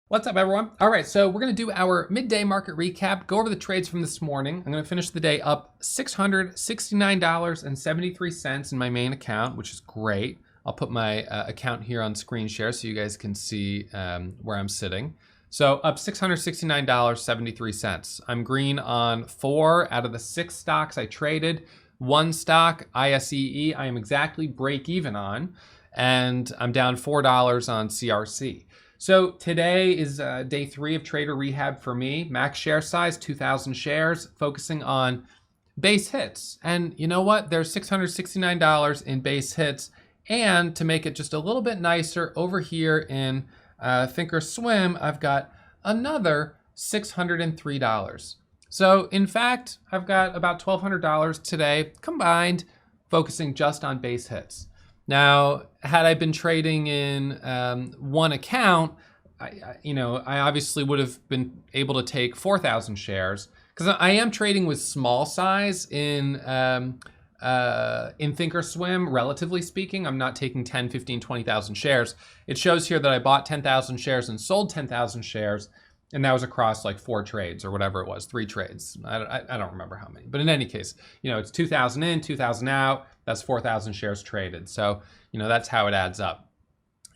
What's up, everyone? All right, so we're gonna do our midday market recap, go over the trades from this morning. I'm gonna finish the day up $669.73 in my main account, which is great. I'll put my account here on screen share so you guys can see where I'm sitting. So up $669.73. I'm green on 4 out of the 6 stocks I traded. 1 stock, ISEE, I am exactly break even on, and I'm down $4 on CRC. So today is day 3 of trader rehab for me. Max share size, 2,000 shares, focusing on base hits. And you know what? There's $669 in base hits. And to make it just a little bit nicer, over here in Thinkorswim, I've got another $603. So in fact, I've got about $1,200 today combined, focusing just on base hits. Now, had I been trading in one account, I obviously would have been able to take 4,000 shares because I am trading with small size in Thinkorswim, relatively speaking. I'm not taking 10, 15, 20,000 shares. It shows here that I bought 10,000 shares and sold 10,000 shares, and that was across like 4 trades or whatever it was, 3 trades. I don't remember how many, but in any case, it's 2,000 in, 2,000 out. That's 4,000 shares traded. So, that's how it adds up.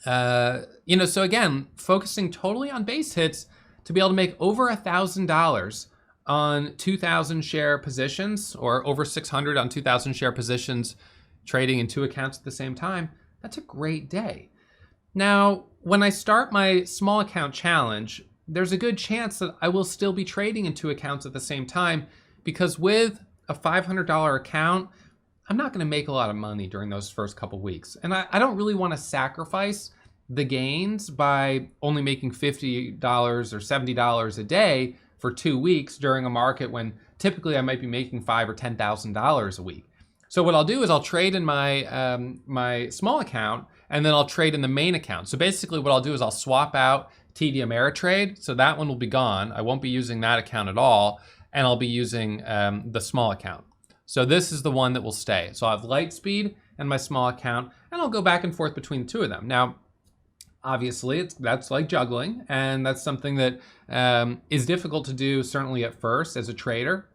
So again, focusing totally on base hits to be able to make over $1,000 on 2,000 share positions, or over 600 on 2,000 share positions, trading in 2 accounts at the same time. That's a great day. Now, when I start my small account challenge, there's a good chance that I will still be trading in 2 accounts at the same time, because with a $500 account, I'm not going to make a lot of money during those first couple weeks. And I don't really want to sacrifice the gains by only making $50 or $70 a day for 2 weeks during a market when typically I might be making $5,000 or $10,000 a week. So what I'll do is I'll trade in my my small account, and then I'll trade in the main account. So basically what I'll do is I'll swap out TD Ameritrade. So that one will be gone. I won't be using that account at all. And I'll be using the small account. So this is the one that will stay. So I'll have Lightspeed and my small account, and I'll go back and forth between the 2 of them. Now, obviously, that's like juggling, and that's something that is difficult to do, certainly at first as a trader.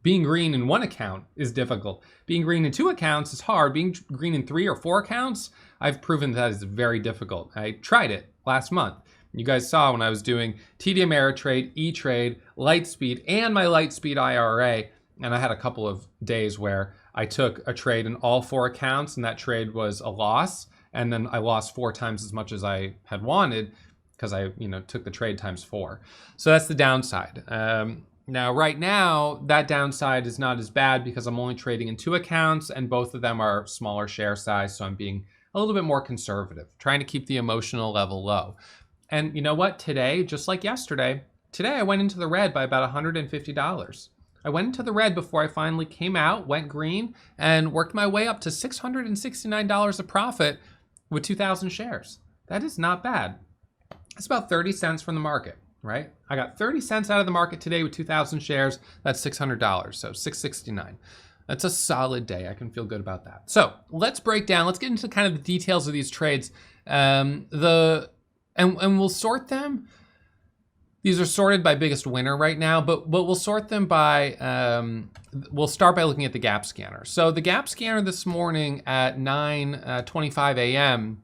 Being green in 1 account is difficult. Being green in 2 accounts is hard. Being green in 3 or 4 accounts, I've proven that is very difficult. I tried it last month. You guys saw when I was doing TD Ameritrade, E-Trade, Lightspeed, and my Lightspeed IRA, and I had a couple of days where I took a trade in all 4 accounts, and that trade was a loss. And then I lost 4 times as much as I had wanted because I, took the trade times 4. So that's the downside. Now, right now, that downside is not as bad because I'm only trading in 2 accounts, and both of them are smaller share size. So I'm being a little bit more conservative, trying to keep the emotional level low. And you know what? Today, just like yesterday, today I went into the red by about $150. I went into the red before I finally came out, went green, and worked my way up to $669 of profit with 2,000 shares. That is not bad. That's about 30 cents from the market, right? I got 30 cents out of the market today with 2,000 shares. That's $600, so $669. That's a solid day. I can feel good about that. So let's break down. Let's get into kind of the details of these trades. And we'll sort them. These are sorted by biggest winner right now, but we'll sort them by, we'll start by looking at the gap scanner. So the gap scanner this morning at 9:25 a.m.,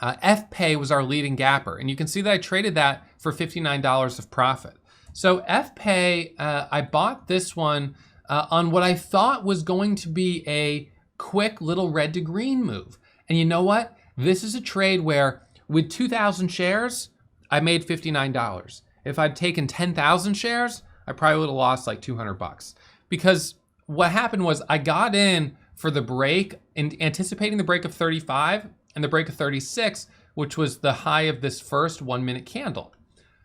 FPay was our leading gapper. And you can see that I traded that for $59 of profit. So FPay, I bought this one on what I thought was going to be a quick little red to green move. And you know what? This is a trade where with 2,000 shares, I made $59. If I'd taken 10,000 shares, I probably would have lost like $200 because what happened was I got in for the break and anticipating the break of 35 and the break of 36, which was the high of this first 1-minute candle.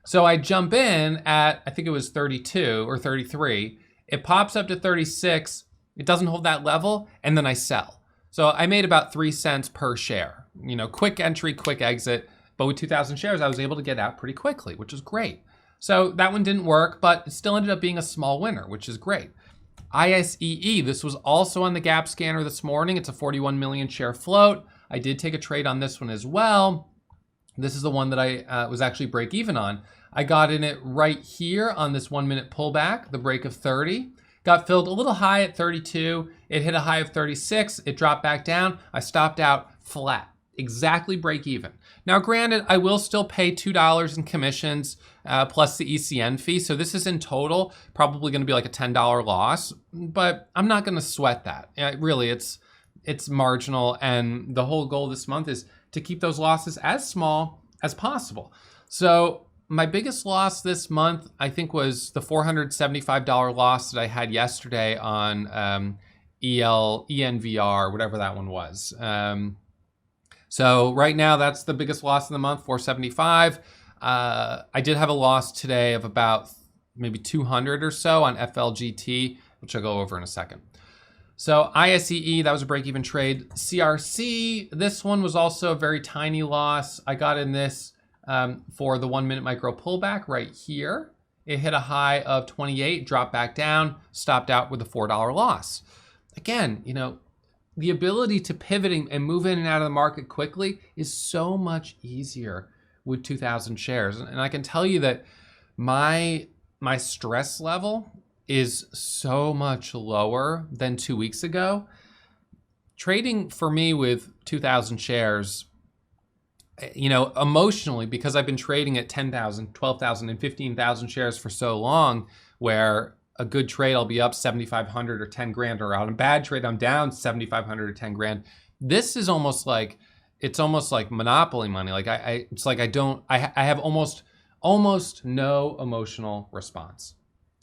So I jump in at, I think it was 32 or 33. It pops up to 36. It doesn't hold that level. And then I sell. So I made about 3 cents per share, quick entry, quick exit. But with 2,000 shares, I was able to get out pretty quickly, which is great. So that one didn't work, but it still ended up being a small winner, which is great. ISEE, this was also on the gap scanner this morning. It's a 41 million share float. I did take a trade on this one as well. This is the one that I was actually break even on. I got in it right here on this 1 minute pullback, the break of 30. Got filled a little high at 32. It hit a high of 36. It dropped back down. I stopped out flat, exactly break even. Now, granted, I will still pay $2 in commissions plus the ECN fee. So this is in total probably going to be like a $10 loss, but I'm not going to sweat that. Really, it's marginal. And the whole goal this month is to keep those losses as small as possible. So my biggest loss this month, I think, was the $475 loss that I had yesterday on ENVR, whatever that one was. So right now, that's the biggest loss of the month, $475. I did have a loss today of about maybe 200 or so on FLGT, which I'll go over in a second. So ISEE, that was a break-even trade. CRC, this one was also a very tiny loss. I got in this for the 1 minute micro pullback right here. It hit a high of 28, dropped back down, stopped out with a $4 loss. Again, you know, the ability to pivot and move in and out of the market quickly is so much easier with 2,000 shares. And I can tell you that my stress level is so much lower than 2 weeks ago. Trading for me with 2,000 shares, you know, emotionally, because I've been trading at 10,000, 12,000, and 15,000 shares for so long, where a good trade I'll be up 7,500 or 10 grand, or on a bad trade I'm down 7,500 or 10 grand. This is almost like, it's almost like monopoly money. Like I have almost no emotional response.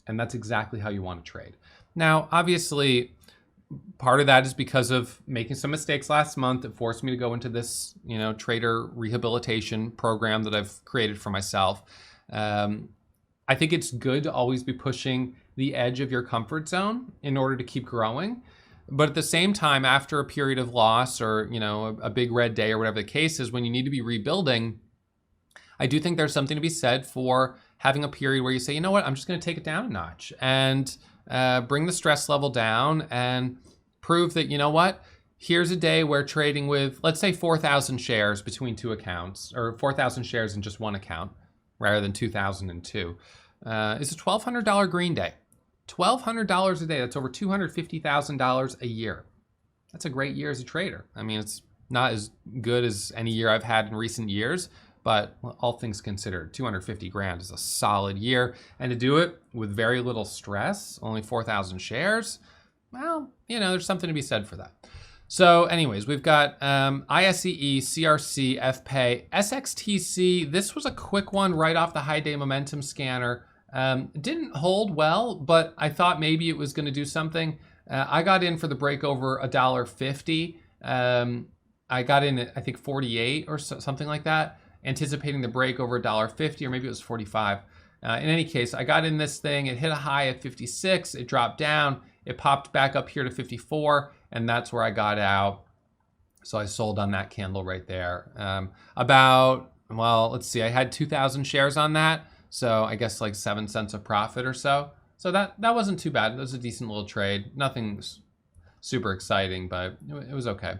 And that's exactly how you want to trade. Now, obviously, part of that is because of making some mistakes last month that forced me to go into this, you know, trader rehabilitation program that I've created for myself. I think it's good to always be pushing the edge of your comfort zone in order to keep growing. But at the same time, after a period of loss or, you know, a big red day or whatever the case is, when you need to be rebuilding, I do think there's something to be said for having a period where you say, you know what, I'm just going to take it down a notch and bring the stress level down and prove that, you know what, here's a day where trading with, let's say, 4,000 shares between two accounts, or 4,000 shares in just one account rather than 2,002, is a $1,200 green day. $1,200 a day. That's over $250,000 a year. That's a great year as a trader. I mean, it's not as good as any year I've had in recent years, but all things considered, 250 grand is a solid year. And to do it with very little stress, only 4,000 shares, well, you know, there's something to be said for that. So anyways, we've got ISEE, CRC, FPay, SXTC. This was a quick one right off the high day momentum scanner. Didn't hold well, but I thought maybe it was going to do something. I got in for the break over $1.50. I got in at, I think, 48 or something like that, anticipating the break over $1.50, or maybe it was 45. In any case, I got in this thing. It hit a high at 56. It dropped down. It popped back up here to 54, and that's where I got out. So I sold on that candle right there. Well, let's see. I had 2,000 shares on that. So I guess like 7 cents of profit or so. So that wasn't too bad. It was a decent little trade. Nothing super exciting, but it was okay.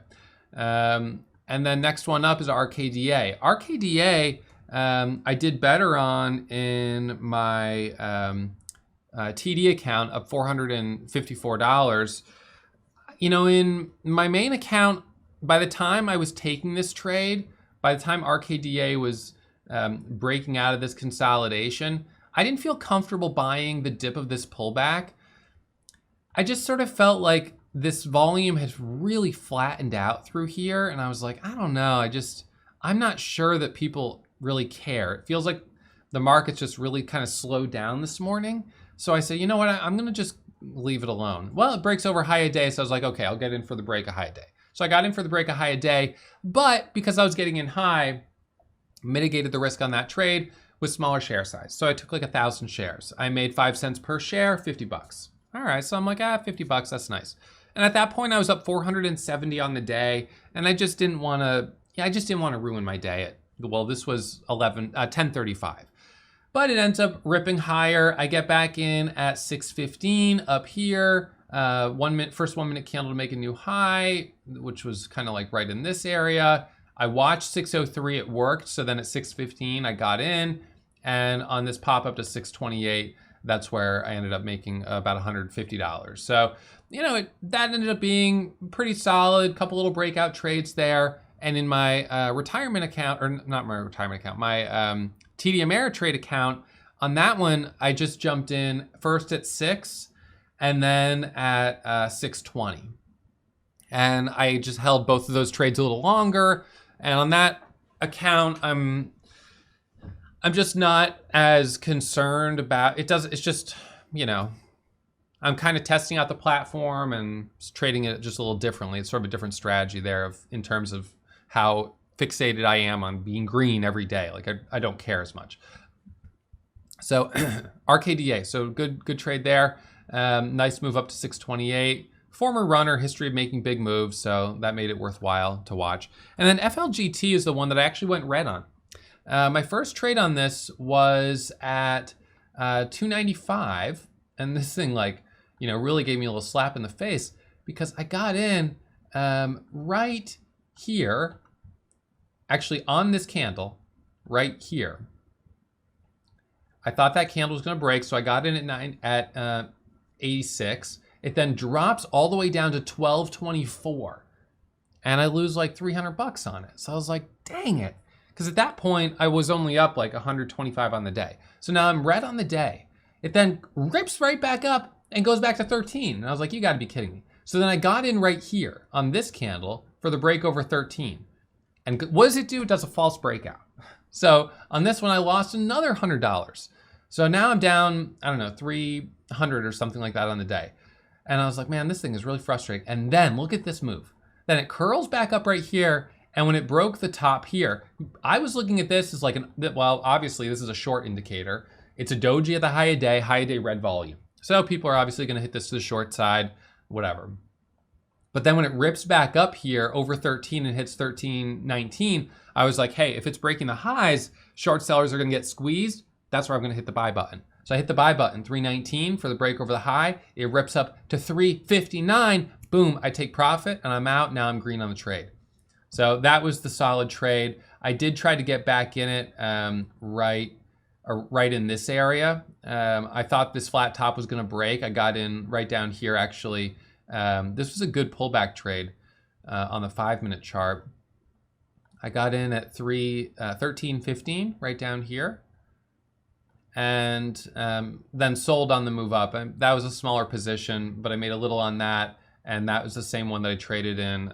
And then next one up is RKDA. RKDA, I did better on in my TD account, up $454. You know, in my main account, by the time I was taking this trade, by the time RKDA was breaking out of this consolidation, I didn't feel comfortable buying the dip of this pullback. I just sort of felt like this volume has really flattened out through here. And I was like, I don't know. I'm not sure that people really care. It feels like the market's just really kind of slowed down this morning. So I said, you know what? I'm going to just leave it alone. Well, it breaks over high a day. So I was like, okay, I'll get in for the break a high day. So I got in for the break a high a day, but because I was getting in high, mitigated the risk on that trade with smaller share size. So I took like 1,000 shares. I made 5 cents per share, $50. All right, so I'm like, $50, that's nice. And at that point, I was up 470 on the day, and I just didn't want to, ruin my day. This was 10:35. But it ends up ripping higher. I get back in at 6:15 up here. First 1 minute candle to make a new high, which was kind of like right in this area. I watched 603, it worked. So then at 615, I got in, and on this pop up to 628, that's where I ended up making about $150. So, you know, that ended up being pretty solid, couple little breakout trades there. And in my retirement account, or not my retirement account, my TD Ameritrade account, on that one, I just jumped in first at 6 and then at 620. And I just held both of those trades a little longer. And on that account, I'm just not as concerned about it. It's just, you know, I'm kind of testing out the platform and trading it just a little differently. It's sort of a different strategy there in terms of how fixated I am on being green every day. Like I don't care as much. So RKDA, so good trade there. Nice move up to 628. Former runner, history of making big moves, so that made it worthwhile to watch. And then FLGT is the one that I actually went red on. My first trade on this was at 295, and this thing, like, you know, really gave me a little slap in the face because I got in right here, actually on this candle right here. I thought that candle was going to break, so I got in at 86. It then drops all the way down to 1224, and I lose like 300 bucks on it. So I was like, dang it. Because at that point, I was only up like 125 on the day. So now I'm red on the day. It then rips right back up and goes back to 13. And I was like, you got to be kidding me. So then I got in right here on this candle for the break over 13. And what does it do? It does a false breakout. So on this one, I lost another $100. So now I'm down, I don't know, 300 or something like that on the day. And I was like, man, this thing is really frustrating. And then look at this move. Then it curls back up right here. And when it broke the top here, I was looking at this as like, well, obviously this is a short indicator. It's a doji at the high day red volume. So people are obviously going to hit this to the short side, whatever. But then when it rips back up here over 13 and hits 13.19, I was like, hey, if it's breaking the highs, short sellers are going to get squeezed. That's where I'm going to hit the buy button. So I hit the buy button, 319 for the break over the high. It rips up to 359. Boom, I take profit and I'm out. Now I'm green on the trade. So that was the solid trade. I did try to get back in it right in this area. I thought this flat top was going to break. I got in right down here, actually. This was a good pullback trade on the 5-minute chart. I got in at 13.15 right down here, and then sold on the move up. And that was a smaller position, but I made a little on that, and that was the same one that I traded in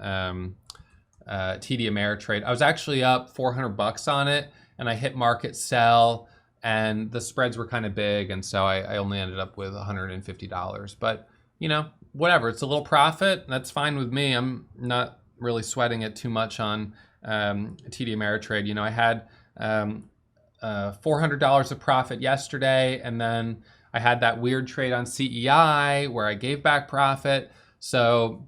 TD Ameritrade. I was actually up 400 bucks on it, and I hit market sell, and the spreads were kind of big, and so I only ended up with $150. But you know, whatever, it's a little profit. That's fine with me. I'm not really sweating it too much on TD Ameritrade. You know, I had $400 of profit yesterday, and then I had that weird trade on CEI where I gave back profit. So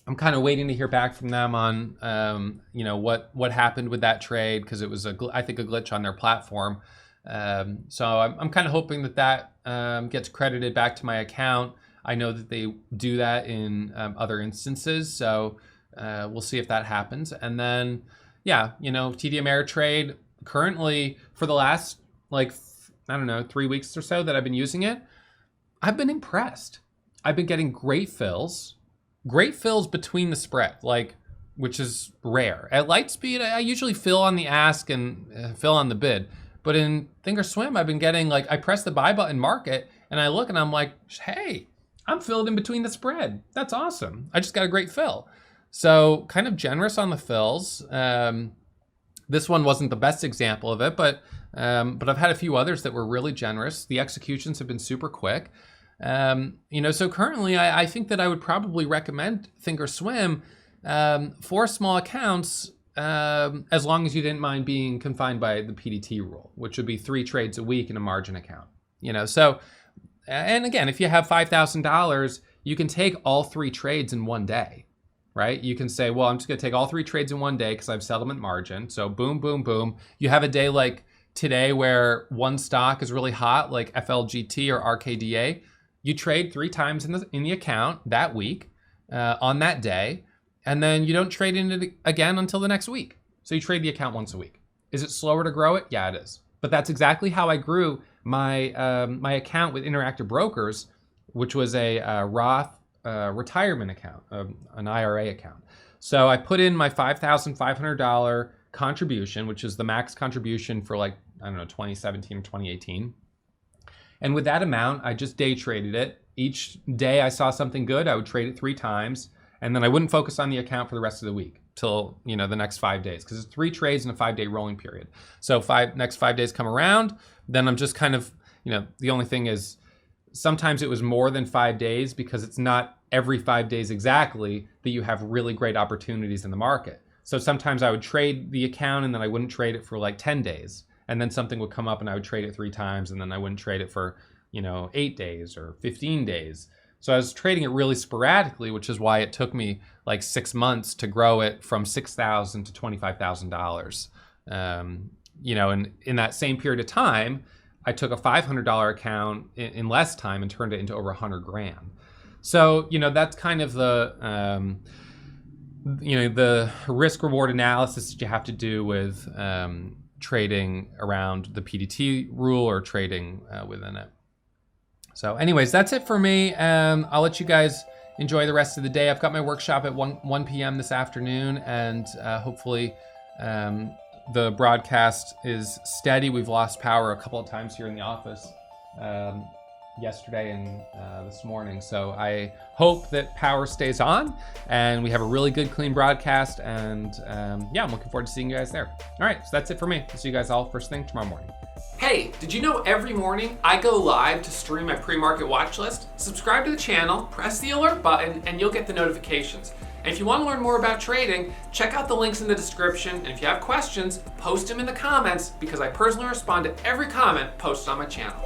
I'm kind of waiting to hear back from them on, you know, what happened with that trade, because it was I think a glitch on their platform. So I'm kind of hoping that gets credited back to my account. I know that they do that in other instances, so we'll see if that happens. And then, yeah, you know, TD Ameritrade currently for the last, like, I don't know, 3 weeks or so that I've been using it, I've been impressed. I've been getting great fills between the spread, like, which is rare. At Lightspeed, I usually fill on the ask and fill on the bid. But in Thinkorswim, I've been getting, like, I press the buy button market and I look and I'm like, hey, I'm filled in between the spread. That's awesome. I just got a great fill. So kind of generous on the fills. This one wasn't the best example of it, but I've had a few others that were really generous. The executions have been super quick. You know, so currently I think that I would probably recommend Thinkorswim for small accounts, as long as you didn't mind being confined by the PDT rule, which would be 3 trades a week in a margin account. You know, so, and again, if you have $5,000, you can take all 3 trades in one day, right? You can say, well, I'm just gonna take all 3 trades in one day because I have settlement margin. So boom, boom, boom. You have a day like today where one stock is really hot, like FLGT or RKDA. You trade 3 times in the account that week, on that day, and then you don't trade in it again until the next week. So you trade the account once a week. Is it slower to grow it? Yeah, it is. But that's exactly how I grew my my account with Interactive Brokers, which was a Roth retirement account, an IRA account. So I put in my $5,500 contribution, which is the max contribution for like, I don't know, 2017 or 2018. And with that amount, I just day traded it. Each day I saw something good, I would trade it 3 times, and then I wouldn't focus on the account for the rest of the week till, you know, the next 5 days, because it's 3 trades in a 5-day rolling period. So next 5 days come around, then I'm just kind of, you know, the only thing is sometimes it was more than 5 days, because it's not every 5 days exactly that you have really great opportunities in the market. So sometimes I would trade the account and then I wouldn't trade it for like 10 days. And then something would come up and I would trade it 3 times, and then I wouldn't trade it for, you know, 8 days or 15 days. So I was trading it really sporadically, which is why it took me like 6 months to grow it from $6,000 to $25,000. You know, and in that same period of time, I took a $500 account in less time and turned it into over 100 grand. So, you know, that's kind of the, you know, the risk reward analysis that you have to do with trading around the PDT rule or trading within it. So anyways, that's it for me. I'll let you guys enjoy the rest of the day. I've got my workshop at 1 p.m. this afternoon, and hopefully the broadcast is steady. We've lost power a couple of times here in the office yesterday and this morning. So I hope that power stays on and we have a really good, clean broadcast. And yeah, I'm looking forward to seeing you guys there. All right, so that's it for me. I'll see you guys all first thing tomorrow morning. Hey, did you know every morning I go live to stream my pre-market watch list? Subscribe to the channel, press the alert button, and you'll get the notifications. And if you want to learn more about trading, check out the links in the description. And if you have questions, post them in the comments, because I personally respond to every comment posted on my channel.